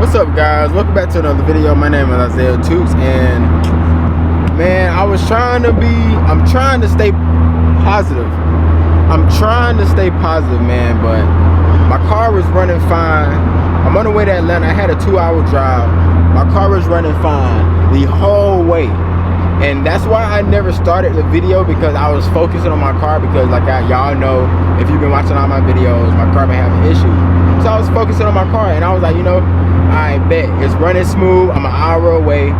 What's up, guys? Welcome back to another video. My name is Isaiah Toots, and man, I'm trying to stay positive. I'm trying to stay positive, man, but my car was running fine. I'm on the way to Atlanta. I had a 2-hour drive. My car was running fine the whole way. And that's why I never started the video, because I was focusing on my car, because like y'all know, if you've been watching all my videos, my car been having issues. So I was focusing on my car, and I was like, you know, I bet it's running smooth. I'm an hour away.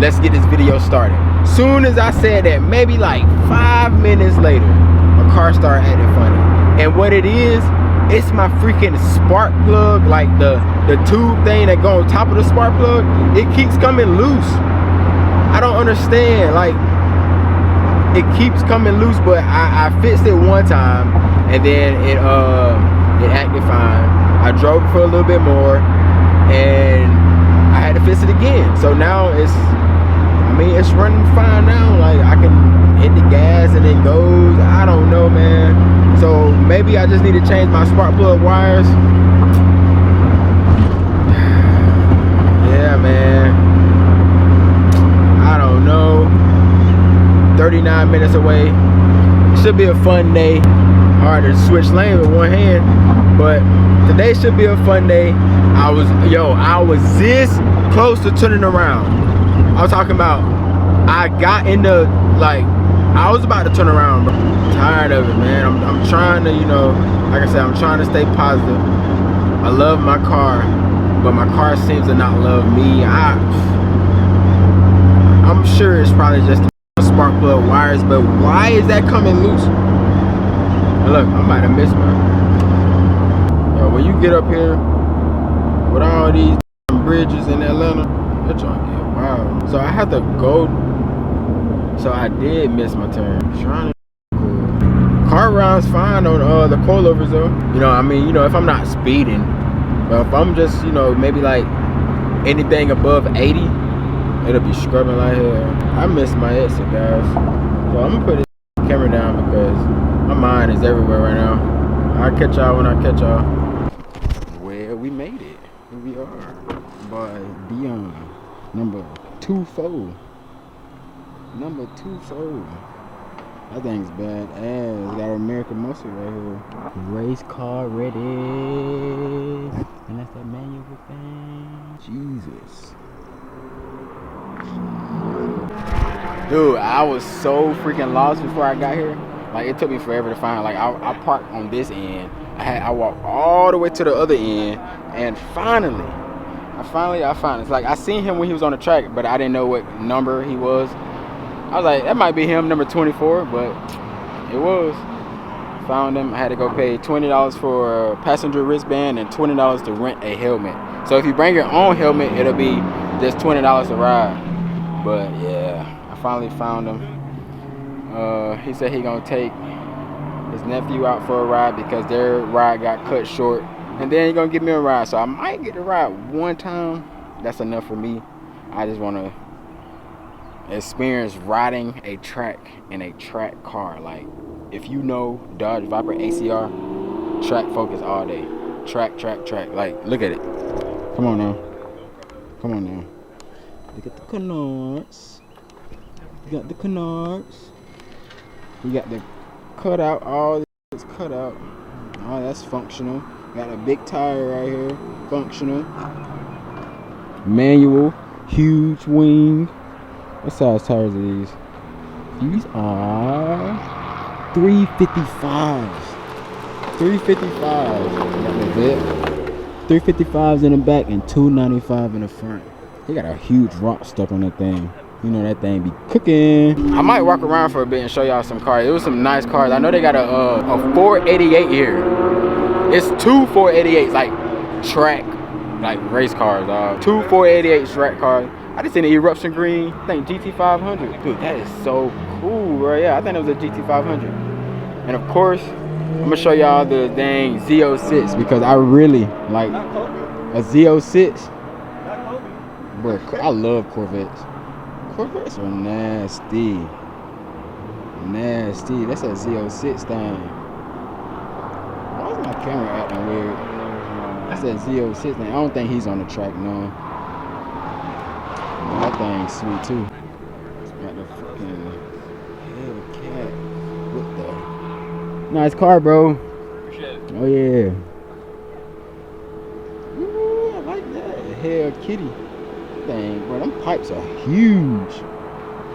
Let's get this video started. Soon as I said that, maybe like 5 minutes later, my car started acting funny. And what it is, it's my freaking spark plug, like the tube thing that go on top of the spark plug. It keeps coming loose. I don't understand, like, it keeps coming loose, but I fixed it one time, and then it acted fine. I drove it for a little bit more, and I had to fix it again. So now it's running fine now. Like, I can hit the gas and it goes. I don't know, man. So maybe I just need to change my spark plug wires. Yeah, man. I don't know. 39 minutes away. Should be a fun day. Hard to switch lanes with one hand, but today should be a fun day. I was this close to turning around. I was talking about, I got into, like, I was about to turn around, bro. I'm tired of it, man. I'm trying to, you know, like I said, I'm trying to stay positive. I love my car, but my car seems to not love me. I'm sure it's probably just the spark plug wires, but why is that coming loose? And look, I might have missed one. Yo, when you get up here with all these bridges in Atlanta, they're trying to get wild. So I have to go. So I did miss my turn. Trying to car rides fine on the coilovers though. You know, I mean, you know, if I'm not speeding, but if I'm just, you know, maybe like anything above 80. It'll be scrubbing like hell. I missed my exit, guys. So I'm gonna put this camera down because my mind is everywhere right now. I'll catch y'all when I catch y'all. Well, we made it. Here we are. By Dion. Number 24. Number 24. That thing's bad ass. Got American muscle right here. Race car ready. And that's that manual thing. Jesus. Dude, I was so freaking lost before I got here. Like, it took me forever to find. Like, I parked on this end. I walked all the way to the other end, and finally I found it. It's like I seen him when he was on the track, but I didn't know what number he was. I was like, that might be him, number 24, but it was. Found him. I had to go pay $20 for a passenger wristband and $20 to rent a helmet. So if you bring your own helmet, it'll be just $20 to ride. But yeah, I finally found him. He said he gonna take his nephew out for a ride because their ride got cut short, and then he gonna give me a ride. So I might get to ride one time. That's enough for me. I just wanna experience riding a track in a track car. Like, if you know Dodge Viper ACR, track focus all day. Track. Like, look at it. Come on now. Look at the canards. You got the canards. You got the cutout. All this cutout. Oh, that's functional. Got a big tire right here. Functional. Manual. Huge wing. What size tires are these? These are 355s. 355s. Got the bit. 355s in the back and 295 in the front. They got a huge rock stuck on that thing. You know that thing be cooking. I might walk around for a bit and show y'all some cars. It was some nice cars. I know they got a 488 here. It's two 488s, like track, like race cars. Two 488 track cars. I just seen an eruption green. I think GT500. Dude, that is so cool, bro. Yeah, I think it was a GT500. And of course, I'm gonna show y'all the dang Z06 because I really like a Z06. Bro, I love Corvettes. Corvettes are nasty. That's a Z06 thing. Why is my camera acting weird? That's that Z06 thing. I don't think he's on the track, no. That thing's sweet too. Got the fucking Hellcat. What the? Nice car, bro. Appreciate it. Oh yeah. Ooh, I like that. Hell Kitty. Thing, bro. Them pipes are huge.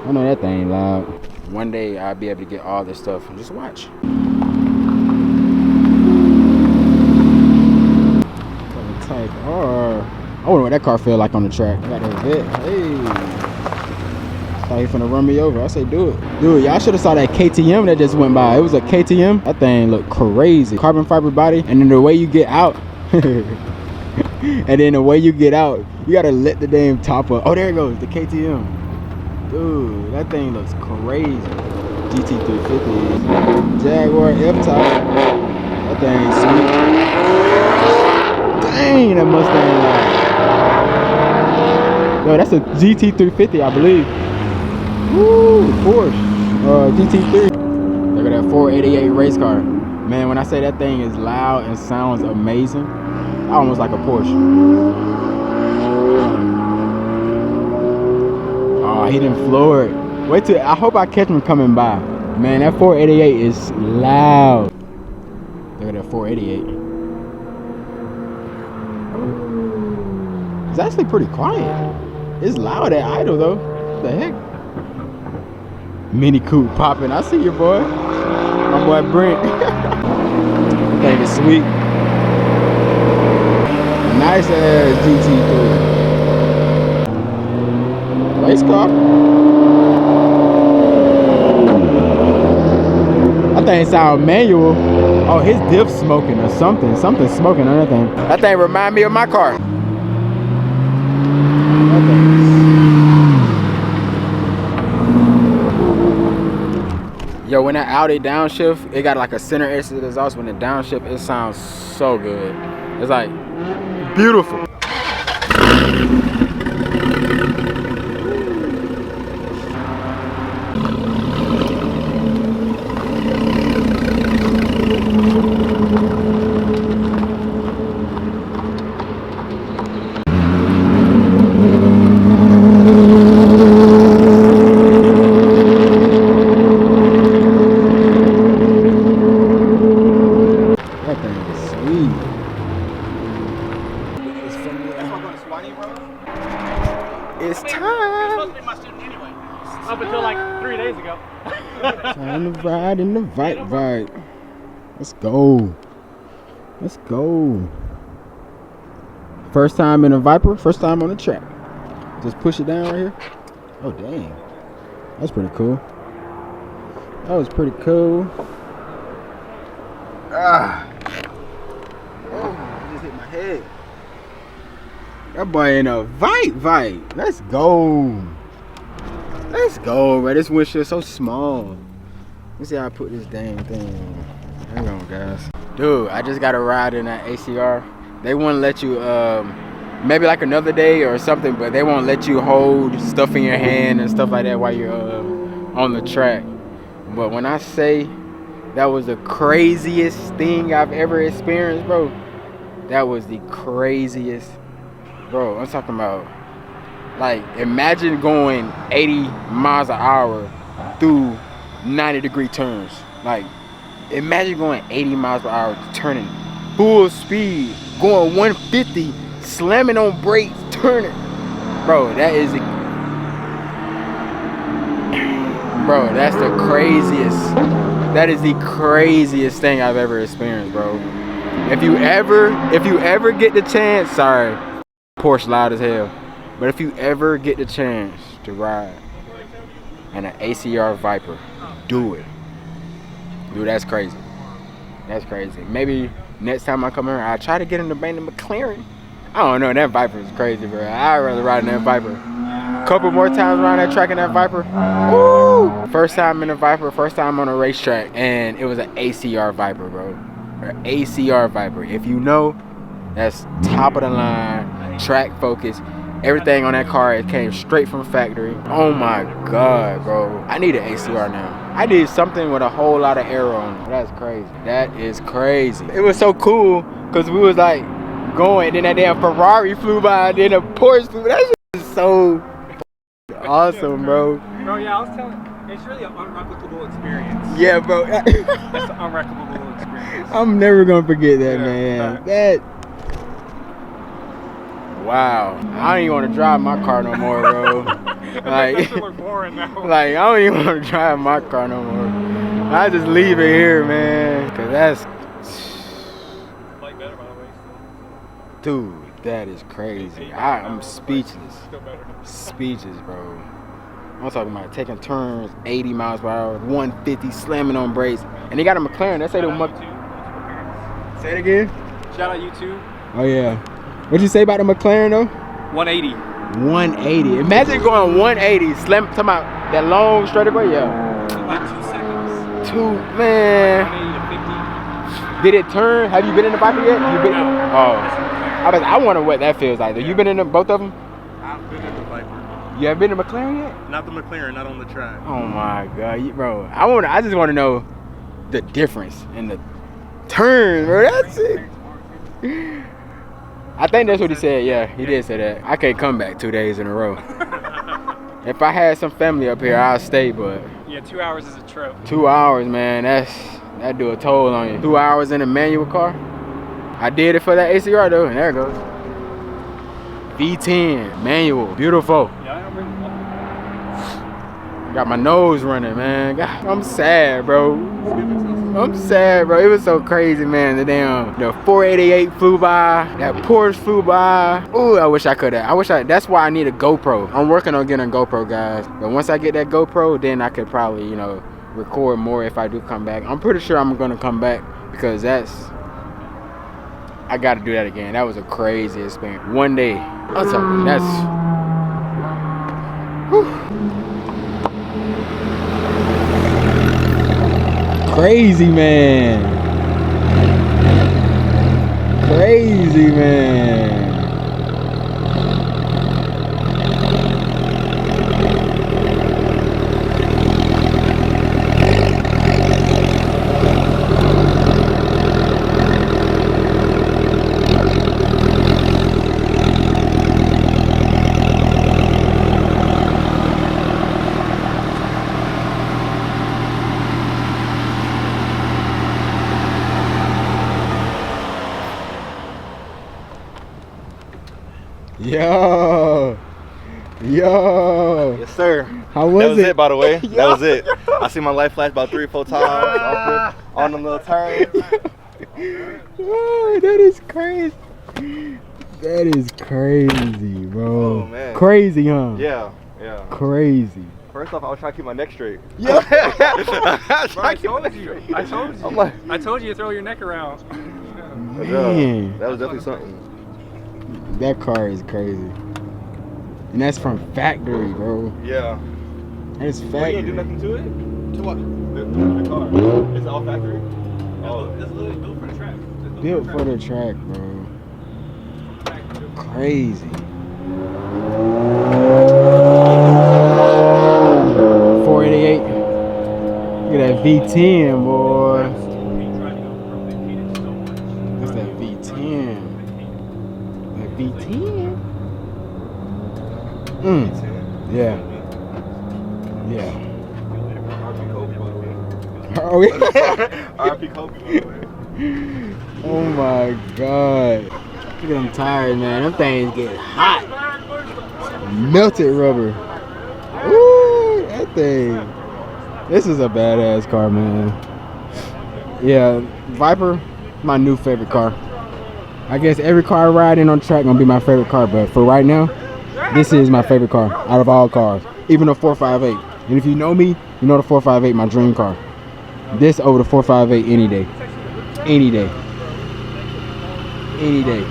I know that thing loud. One day I'll be able to get all this stuff and just watch. Type R. I wonder what that car feel like on the track. Got that vet. Hey. Thought he finna run me over. I say do it. Dude, y'all should have saw that KTM that just went by. It was a KTM. That thing looked crazy. Carbon fiber body. And then the way you get out. And then the way you get out, you gotta let the damn top up. Oh, there it goes. The KTM. Dude, that thing looks crazy. GT350. Jaguar F-Type. That thing's sweet. Dang, that Mustang loud. Yo, that's a GT350, I believe. Woo, Porsche. GT3. Look at that 488 race car. Man, when I say that thing is loud and sounds amazing, almost like a Porsche. Oh, he didn't floor it. Wait till, I hope I catch him coming by. Man, that 488 is loud. Look at that 488. It's actually pretty quiet. It's loud at idle though. What the heck? Mini coupe popping. I see you, boy. My boy Brent. That thing is sweet. Nice ass GT3. Race car. That thing sound manual. Oh, his diff smoking or something. Something's smoking on that thing. That thing remind me of my car. Yo, when that Audi downshift, it got like a center exit exhaust. When it downshift, it sounds so good. It's like beautiful. It's time. You're supposed to be my student anyway. Up until like 3 days ago. Time to ride in the Vibe. Let's go. Let's go. First time in a Viper, first time on the track. Just push it down right here. Oh, dang. That's pretty cool. That was pretty cool. Ah. Oh, I just hit my head. That boy in a Vibe. Let's go. Let's go, bro. This windshield is so small. Let's see how I put this dang thing. Hang on, guys. Dude, I just got a ride in that ACR. They won't let you, maybe like another day or something, but they won't let you hold stuff in your hand and stuff like that while you're on the track. But when I say that was the craziest thing I've ever experienced, bro, that was the craziest. Bro, I'm talking about, like, imagine going 80 miles an hour through 90-degree turns. Like, imagine going 80 miles per hour, turning full speed, going 150, slamming on brakes, turning. Bro, that is bro, that's the craziest. That is the craziest thing I've ever experienced, bro. If you ever get the chance, sorry, Porsche loud as hell, but if you ever get the chance to ride in an ACR Viper, do it. Dude, that's crazy. That's crazy. Maybe next time I come here, I'll try to get in the Brandon McLaren. I don't know, that Viper is crazy, bro. I'd rather ride in that Viper. A couple more times around that track in that Viper. Woo! First time in a Viper, first time on a racetrack, and it was an ACR Viper, bro. An ACR Viper. If you know, that's top of the line, track focus. Everything on that car, it came straight from factory. Oh my God, bro. I need an ACR now. I need something with a whole lot of aero on it. That's crazy. That is crazy. It was so cool because we was like going. Then that damn Ferrari flew by. Then a Porsche flew. That shit is so awesome, bro. Bro, yeah, I was telling. It's really an unreplicable experience. Yeah, bro. It's an unreplicable experience. I'm never gonna forget that, Yeah, man. facts. That. Wow. I don't even want to drive my car no more, bro. Like, That look boring now. like I don't even want to drive my car no more. I just leave it here, man. Cause that's, Like better, by the way. dude, that is crazy. I'm speechless. Still better. Speechless, bro. I'm talking about taking turns 80 miles per hour, 150, slamming on brakes. And they got a McLaren. They say the Say it again. Shout out YouTube. Oh yeah. What'd you say about the McLaren though? 180. 180. Imagine going 180, slam, talking about that long straightaway, yeah. Like 2 seconds. Man. 180 to 50. Did it turn? Have you been in the Viper yet? You been? No. Oh. I wonder what that feels like. You been in both of them? I've been in the Viper. You have been in the McLaren yet? Not the McLaren, not on the track. Oh my God, bro. I just want to know the difference in the turn, bro. That's it. I think that's what he said. Yeah, he did say that. I can't come back 2 days in a row. If I had some family up here, I'd stay, but Yeah, 2 hours is a trip. 2 hours, man, that do a toll on you. 2 hours in a manual car. I did it for that ACR though, and there it goes. V10, manual, beautiful. Yeah, I don't remember. Got my nose running, man. God, I'm sad, bro. I'm sad, bro. It was so crazy, man. The 488 flew by. That Porsche flew by. Ooh, I wish I could have. That's why I need a GoPro. I'm working on getting a GoPro, guys. But once I get that GoPro, then I could probably, record more if I do come back. I'm pretty sure I'm gonna come back because I gotta do that again. That was a crazy experience. One day. I'm talking, that's. Whew. Crazy man. Crazy man. Yo. Yes, sir. How was it? That was it, by the way. That was it. I see my life flash about 3 or 4 times on the little turn. Oh, that is crazy. That is crazy, bro. Oh, man. Crazy, huh? Yeah. Crazy. First off, I was trying to keep my neck straight. Yeah. I told you. I'm like, I told you to throw your neck around. Man, that was definitely something. that car is crazy. And that's from factory, bro. Yeah. That is You factory. didn't do nothing to it? To what? The car. It's all factory? Oh. It's literally built for the track. Built for the track, bro. Crazy. 488. Look at that V10, boy. That's that V10. That V10? Yeah. Oh, yeah. R.I.P. Kobe, by the way. Oh my God. Look at them tires, man. Them things get hot. Melted rubber. Ooh, that thing. This is a badass car, man. Yeah, Viper, my new favorite car. I guess every car I ride in on track gonna be my favorite car, but for right now, this is my favorite car out of all cars. Even the 458. And if you know me, you know the 458, my dream car. This over the 458 any day. Any day. Any day.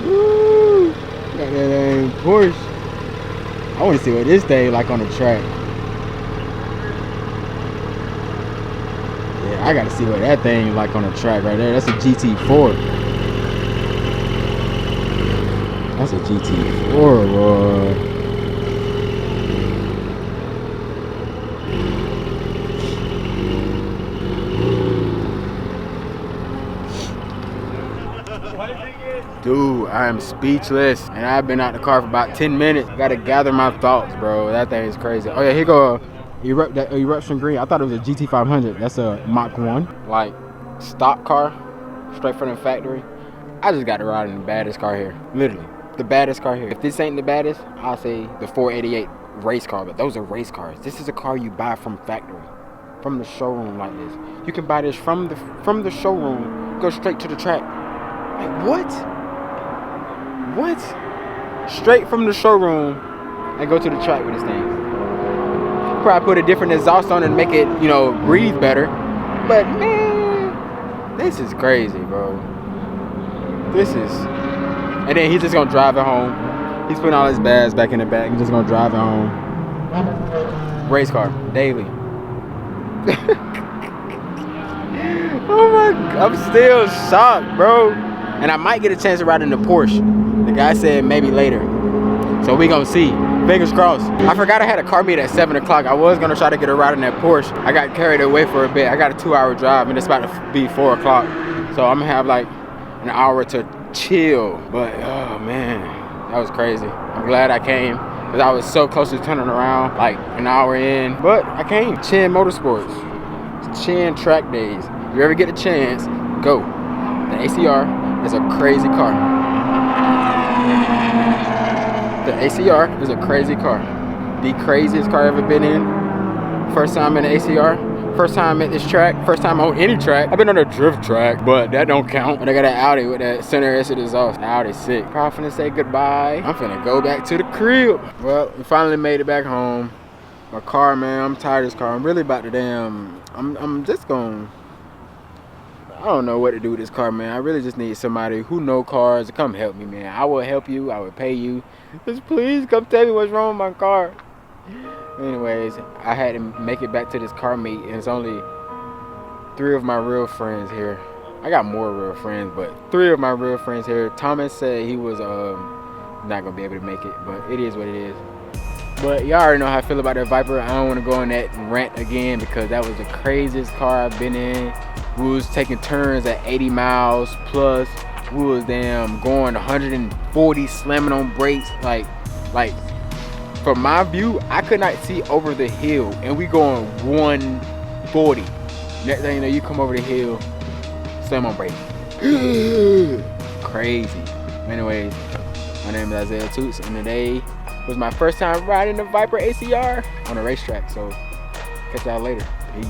Woo! Got that dang Porsche. I want to see what this thing like on the track. Yeah, I got to see what that thing like on the track right there. That's a GT4. That's a GT4, boy. Dude, I am speechless. And I've been out the car for about 10 minutes. Gotta gather my thoughts, bro. That thing is crazy. Oh yeah, here go Eruption Green. I thought it was a GT500. That's a Mach 1. Like, stock car, straight from the factory. I just got to ride in the baddest car here. Literally, the baddest car here. If this ain't the baddest, I'll say the 488 race car. But those are race cars. This is a car you buy from factory, from the showroom like this. You can buy this from the showroom, go straight to the track. Like, what? What? Straight from the showroom and go to the track with this thing. Probably put a different exhaust on it and make it, you know, breathe better. But man, this is crazy, bro. This is. And then he's just gonna drive it home. He's putting all his bags back in the back. He's just gonna drive it home. Race car, daily. Oh my, I'm still shocked, bro. And I might get a chance to ride in the Porsche. The guy said maybe later. So we gonna see. Fingers crossed. I forgot I had a car meet at 7 o'clock. I was gonna try to get a ride in that Porsche. I got carried away for a bit. I got a 2-hour drive and it's about to be 4 o'clock. So I'm gonna have like an hour to chill. But oh man, that was crazy. I'm glad I came because I was so close to turning around like an hour in. But I came. Chin Motorsports. Chin track days. If you ever get a chance, go. The ACR is a crazy car. The ACR is a crazy car. The craziest car I've ever been in. First time in the ACR. First time at this track. First time on any track. I've been on a drift track, but that don't count. And I got an Audi with that center exit exhaust. The Audi's sick. Probably finna say goodbye. I'm finna go back to the crib. Well, we finally made it back home. My car, man, I'm tired of this car. I'm really about to damn, I'm just gonna, I don't know what to do with this car, man. I really just need somebody who know cars to come help me, man. I will help you. I will pay you. Just please come tell me what's wrong with my car. Anyways, I had to make it back to this car meet, and it's only 3 of my real friends here. I got more real friends, but 3 of my real friends here. Thomas said he was not gonna be able to make it, but it is what it is. But y'all already know how I feel about that Viper. I don't want to go on that rant again because that was the craziest car I've been in. We was taking turns at 80 miles plus. We was damn going 140, slamming on brakes. Like from my view, I could not see over the hill, and we going 140. Next thing you know, you come over the hill, slam on brakes. Crazy. Anyways, my name is Isaiah Toots, and today was my first time riding the Viper ACR on a racetrack. So catch y'all later. Peace.